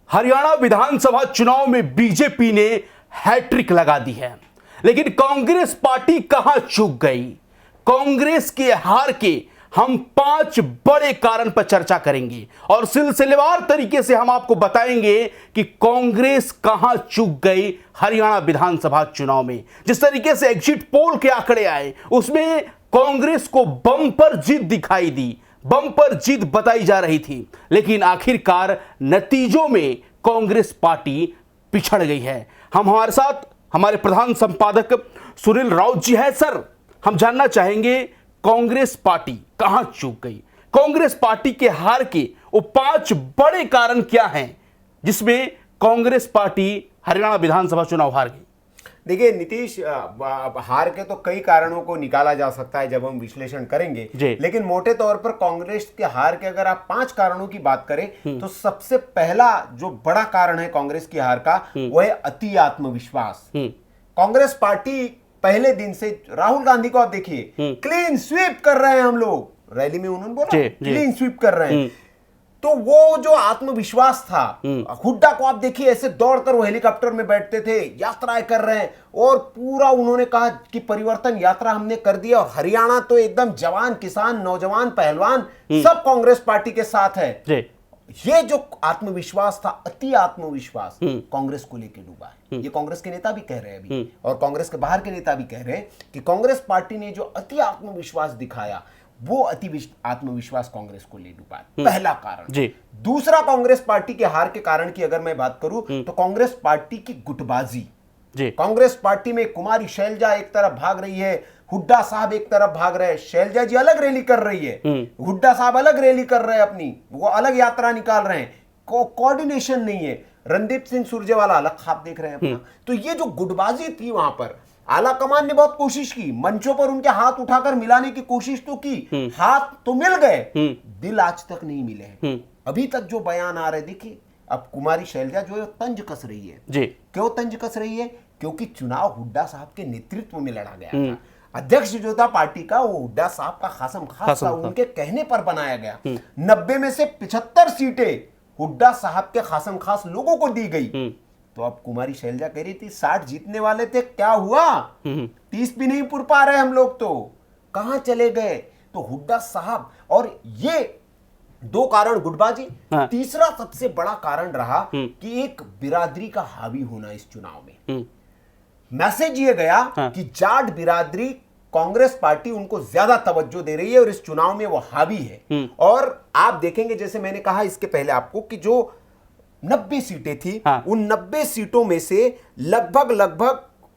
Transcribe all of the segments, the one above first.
हरियाणा विधानसभा चुनाव में बीजेपी ने हैट्रिक लगा दी है, लेकिन कांग्रेस पार्टी कहां चूक गई। कांग्रेस के हार के हम 5 बड़े कारण पर चर्चा करेंगे और सिलसिलेवार तरीके से हम आपको बताएंगे कि कांग्रेस कहां चूक गई हरियाणा विधानसभा चुनाव में। जिस तरीके से एग्जिट पोल के आंकड़े आए उसमें कांग्रेस को बम्पर जीत दिखाई दी, बम्पर जीत बताई जा रही थी, लेकिन आखिरकार नतीजों में कांग्रेस पार्टी पिछड़ गई है। हमारे साथ हमारे प्रधान संपादक सुनील राउत जी है। सर, हम जानना चाहेंगे कांग्रेस पार्टी कहां चूक गई, कांग्रेस पार्टी के हार के वो 5 बड़े कारण क्या हैं जिसमें कांग्रेस पार्टी हरियाणा विधानसभा चुनाव हार गई। देखिए नीतीश, हार के तो कई कारणों को निकाला जा सकता है जब हम विश्लेषण करेंगे, लेकिन मोटे तौर पर कांग्रेस के हार के अगर आप 5 कारणों की बात करें तो सबसे पहला जो बड़ा कारण है कांग्रेस की हार का वो है अति आत्मविश्वास। कांग्रेस पार्टी पहले दिन से, राहुल गांधी को आप देखिए, क्लीन स्वीप कर रहे हैं हम लोग, रैली में उन्होंने बोला क्लीन स्वीप कर रहे हैं। तो वो जो आत्मविश्वास था, हुड्डा को आप देखिए ऐसे दौड़कर वो हेलीकॉप्टर में बैठते थे, यात्राएं कर रहे हैं और पूरा उन्होंने कहा कि परिवर्तन यात्रा हमने कर दिया और हरियाणा तो एकदम जवान, किसान, नौजवान, पहलवान सब कांग्रेस पार्टी के साथ है। ये जो आत्मविश्वास था, अति आत्मविश्वास, कांग्रेस को लेकर डूबा है। ये कांग्रेस के नेता भी कह रहे हैं अभी और कांग्रेस के बाहर के नेता भी कह रहे हैं कि कांग्रेस पार्टी ने जो अति आत्मविश्वास दिखाया वो अति आत्मविश्वास कांग्रेस को ले डूबा। पहला कारण। दूसरा, कांग्रेस पार्टी के हार के कारण की अगर मैं बात करूं तो कांग्रेस पार्टी की गुटबाजी। कांग्रेस पार्टी में कुमारी शैलजा एक तरफ भाग रही है, हुड्डा साहब एक तरफ भाग रहे हैं, शैलजा जी अलग रैली कर रही है, हुड्डा साहब अलग रैली कर रहे हैं, अपनी वो अलग यात्रा निकाल रहे हैं, कोऑर्डिनेशन नहीं है। रणदीप सिंह सुरजेवाला अलग खाप देख रहे हैं अपना। तो ये जो गुटबाजी थी वहां पर आला कमान ने बहुत कोशिश की, मंचों पर उनके हाथ उठाकर मिलाने की कोशिश तो की, हाथ तो मिल गए, दिल आज तक नहीं मिले। अभी तक जो बयान आ रहे, देखिए अब कुमारी शैलजा जो है तंज कस रही है। क्यों तंज कस रही है? क्योंकि चुनाव हुड्डा साहब के नेतृत्व में लड़ा गया था। अध्यक्ष जो था पार्टी का वो हुड्डा साहब का खासम खास था, उनके कहने पर बनाया गया। 90 में से 75 सीटें हुड्डा साहब के खासम खास लोगों को दी गई। तो अब कुमारी शैलजा कह रही थी 60 जीतने वाले थे, क्या हुआ? 30 भी नहीं पुर पा रहे हम लोग, तो कहां चले गए? तो हुड्डा साहब, और ये 2 कारण गुटबाजी। तीसरा सबसे बड़ा कारण रहा कि एक बिरादरी का हावी होना इस चुनाव में। मैसेज ये गया कि जाट बिरादरी, कांग्रेस पार्टी उनको ज्यादा तवज्जो दे रही है और इस चुनाव में वो हावी है। और आप देखेंगे, जैसे मैंने कहा इसके पहले आपको, कि जो 90 सीटें थी, उन 90 सीटों में से लगभग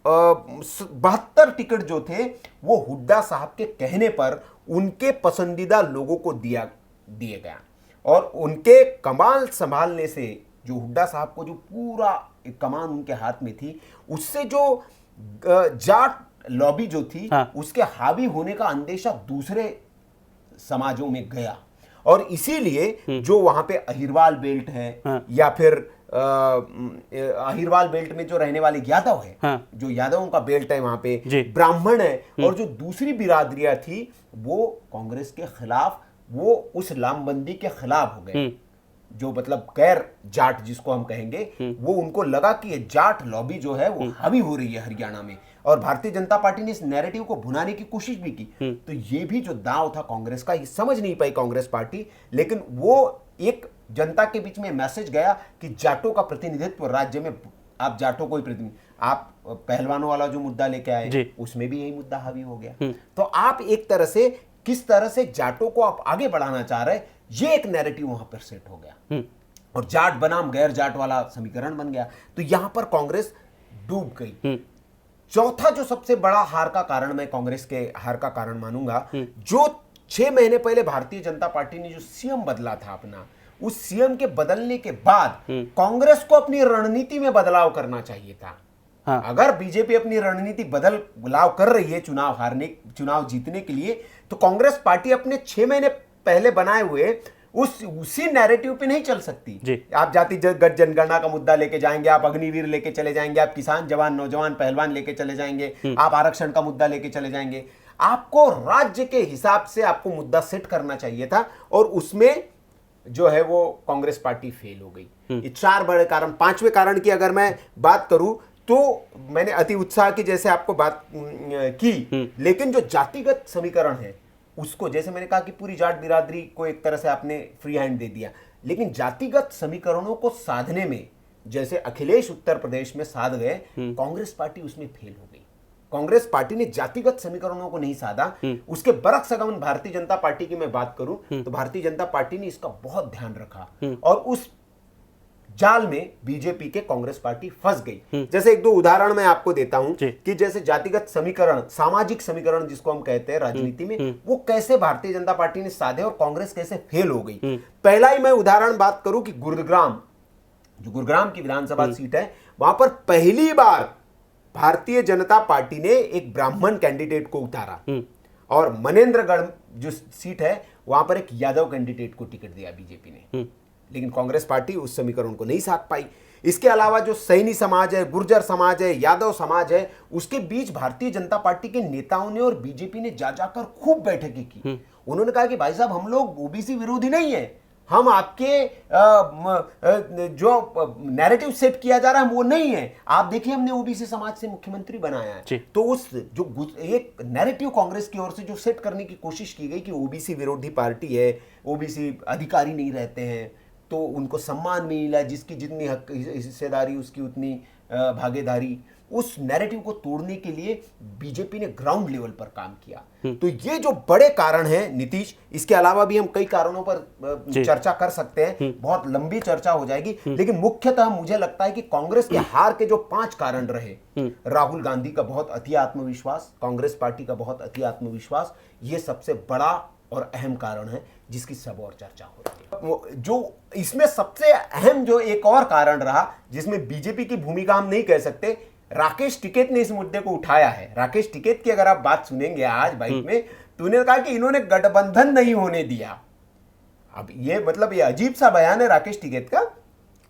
72 टिकट जो थे वो हुड्डा साहब के कहने पर उनके पसंदीदा लोगों को दिए गया। और उनके कमान संभालने से, जो हुड्डा साहब को जो पूरा कमान उनके हाथ में थी, उससे जो जाट लॉबी जो थी उसके हावी होने का अंदेशा दूसरे समाजों में गया। और इसीलिए जो वहां पे अहिरवाल बेल्ट है या फिर अहिरवाल बेल्ट में जो रहने वाले यादव है, जो यादवों का बेल्ट है वहां पे, ब्राह्मण है, और जो दूसरी बिरादरियां थी वो कांग्रेस के खिलाफ, वो उस लामबंदी के खिलाफ हो गए। जो मतलब गैर जाट जिसको हम कहेंगे, वो उनको लगा कि ये जाट लॉबी जो है वो हावी हो रही है हरियाणा में, और भारतीय जनता पार्टी ने इस नैरेटिव को भुनाने की कोशिश भी की। तो ये भी जो दांव था कांग्रेस का, ये समझ नहीं पाई कांग्रेस पार्टी, लेकिन वो एक जनता के बीच में मैसेज गया कि जाटों का प्रतिनिधित्व राज्य में, आप जाटों को ही प्रतिनिधित्व, आप पहलवानों वाला जो मुद्दा लेके आए उसमें भी यही मुद्दा हावी हो गया। तो आप एक तरह से, किस तरह से जाटों को आप आगे बढ़ाना चाह रहे, ये एक नैरेटिव वहां पर सेट हो गया और जाट बनाम गैर जाट वाला समीकरण बन गया। तो यहां पर कांग्रेस डूब गई। चौथा जो सबसे बड़ा हार का कारण, मैं कांग्रेस के हार का कारण मानूंगा, जो 6 महीने पहले भारतीय जनता पार्टी ने जो सीएम बदला था अपना, उस सीएम के बदलने के बाद कांग्रेस को अपनी रणनीति में बदलाव करना चाहिए था। अगर बीजेपी अपनी रणनीति बदलाव कर रही है चुनाव जीतने के लिए, तो कांग्रेस पार्टी अपने 6 महीने पहले बनाए हुए उसी नैरेटिव पे नहीं चल सकती। आप जातिगत जनगणना का मुद्दा लेके जाएंगे, आप अग्निवीर लेके चले जाएंगे, आप किसान, जवान, नौजवान, पहलवान लेके चले जाएंगे, आप आरक्षण का मुद्दा लेके चले जाएंगे। आपको राज्य के हिसाब से आपको मुद्दा सेट करना चाहिए था और उसमें जो है वो कांग्रेस पार्टी फेल हो गई। ये 4 बड़े कारण। 5वें कारण की अगर मैं बात करूं तो मैंने अति उत्साह की जैसे आपको बात की, लेकिन जो जातिगत समीकरण है उसको, जैसे मैंने कहा कि पूरी जाट बिरादरी को एक तरह से आपने फ्री हैंड दे दिया, लेकिन जातिगत समीकरणों को साधने में जैसे अखिलेश उत्तर प्रदेश में साध गए, कांग्रेस पार्टी उसमें फेल हो गई। कांग्रेस पार्टी ने जातिगत समीकरणों को नहीं साधा। उसके बरक्स अगर भारतीय जनता पार्टी की मैं बात करूं तो भारतीय जनता पार्टी ने इसका बहुत ध्यान रखा और उस जाल में बीजेपी के कांग्रेस पार्टी फंस गई। जैसे 1-2 उदाहरण मैं आपको देता हूं कि जैसे जातिगत समीकरण, सामाजिक समीकरण जिसको हम कहते हैं राजनीति में, वो कैसे भारतीय जनता पार्टी ने साधे और कांग्रेस कैसे फेल हो गई। पहला ही मैं उदाहरण बात करूं कि गुरुग्राम, जो गुरुग्राम की विधानसभा सीट है, वहां पर पहली बार भारतीय जनता पार्टी ने एक ब्राह्मण कैंडिडेट को उतारा और मनेंद्रगढ़ जो सीट है वहां पर एक यादव कैंडिडेट को टिकट दिया बीजेपी ने, लेकिन कांग्रेस पार्टी उस समीकरण को नहीं साध पाई। इसके अलावा जो सैनी समाज है, गुर्जर समाज है, यादव समाज है, उसके बीच भारतीय जनता पार्टी के नेताओं ने और बीजेपी ने जा जाकर खूब बैठकें की। उन्होंने कहा कि भाई साहब हम लोग ओबीसी विरोधी नहीं है, हम आपके जो नैरेटिव सेट किया जा रहा है वो नहीं है। आप देखिए हमने ओबीसी समाज से मुख्यमंत्री बनाया है। तो उस जो एक नैरेटिव कांग्रेस की ओर से जो सेट करने की कोशिश की गई कि ओबीसी विरोधी पार्टी है, ओबीसी अधिकारी नहीं रहते हैं तो उनको सम्मान नहीं मिला, जिसकी जितनी हिस्सेदारी उसकी उतनी भागीदारी, उस नैरेटिव को तोड़ने के लिए बीजेपी ने ग्राउंड लेवल पर काम किया। तो ये जो बड़े कारण हैं नीतीश, इसके अलावा भी हम कई कारणों पर चर्चा कर सकते हैं, बहुत लंबी चर्चा हो जाएगी, लेकिन मुख्यतः मुझे लगता है कि कांग्रेस के हार के जो 5 कारण रहे, राहुल गांधी का बहुत अति आत्मविश्वास, कांग्रेस पार्टी का बहुत अति आत्मविश्वास, ये सबसे बड़ा और अहम कारण है जिसकी सब और चर्चा हो रही है। जो इसमें सबसे अहम जो एक और कारण रहा जिसमें बीजेपी की भूमिका हम नहीं कह सकते, राकेश टिकैत ने इस मुद्दे को उठाया है। राकेश टिकैत की अगर आप बात सुनेंगे आज बाइट में, तो उन्होंने कहा कि इन्होंने गठबंधन नहीं होने दिया। अब ये मतलब ये अजीब सा बयान है राकेश टिकैत का,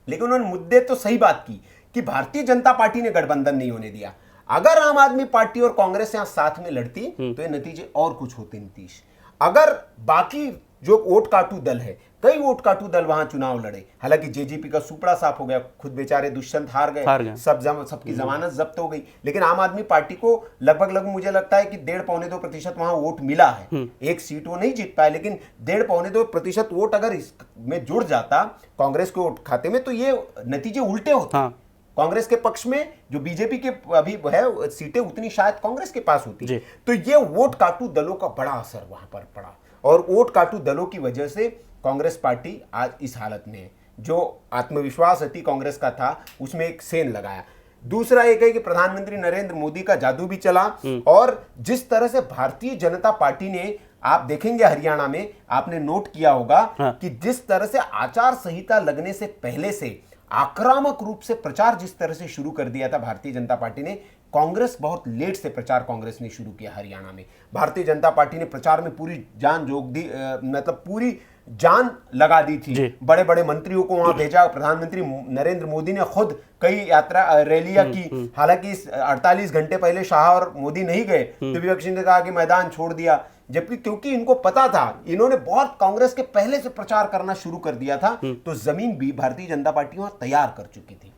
लेकिन उन्होंने मुद्दे तो सही बात की कि भारतीय जनता पार्टी ने गठबंधन नहीं होने दिया। अगर आम आदमी पार्टी और कांग्रेस यहां साथ में लड़ती तो ये नतीजे और कुछ होते नीतीश। अगर बाकी जो वोट काटू दल है, कई वोट काटू दल वहां चुनाव लड़े, हालांकि जेजेपी का सुपड़ा साफ हो गया, खुद बेचारे दुष्यंत हार गए, सबकी जमानत जब्त हो गई, लेकिन आम आदमी पार्टी को लगभग मुझे लगता है कि 1.5-2% वहां वोट मिला है। एक सीट वो नहीं जीत पाए, लेकिन 1.5-2% वोट अगर इसमें जुड़ जाता कांग्रेस के वोट खाते में तो ये नतीजे उल्टे होते। कांग्रेस के पक्ष में जो बीजेपी के अभी है सीटें उतनी शायद कांग्रेस के पास होती। तो ये वोट काटू दलों का बड़ा असर वहां पर पड़ा और वोट काटू दलों की वजह से कांग्रेस पार्टी आज इस हालत में है। जो आत्मविश्वास अति कांग्रेस का था उसमें एक सेंध लगाया। दूसरा एक है कि प्रधानमंत्री नरेंद्र मोदी का जादू भी चला और जिस तरह से भारतीय जनता पार्टी ने, आप देखेंगे हरियाणा में आपने नोट किया होगा कि जिस तरह से आचार संहिता लगने से पहले से आक्रामक रूप से प्रचार जिस तरह से शुरू कर दिया था भारतीय जनता पार्टी ने, कांग्रेस बहुत लेट से प्रचार कांग्रेस ने शुरू किया हरियाणा में। भारतीय जनता पार्टी ने प्रचार में पूरी जान झोंक दी, मतलब पूरी जान लगा दी थी। बड़े बड़े मंत्रियों को वहां भेजा। प्रधानमंत्री नरेंद्र मोदी ने खुद कई यात्रा रैलियां की। हालांकि 48 घंटे पहले शाह और मोदी नहीं गए तो विपक्षी ने कहा कि मैदान छोड़ दिया, जबकि क्योंकि इनको पता था, इन्होंने बहुत कांग्रेस के पहले से प्रचार करना शुरू कर दिया था, तो जमीन भी भारतीय जनता पार्टी वहां तैयार कर चुकी थी।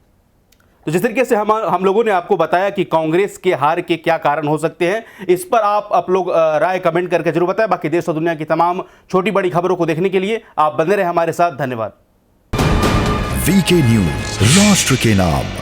तो जिस तरीके से हम लोगों ने आपको बताया कि कांग्रेस के हार के क्या कारण हो सकते हैं, इस पर आप लोग राय कमेंट करके जरूर बताएं। बाकी देश और दुनिया की तमाम छोटी बड़ी खबरों को देखने के लिए आप बने रहे हमारे साथ। धन्यवाद। वीके न्यूज, राष्ट्र के नाम।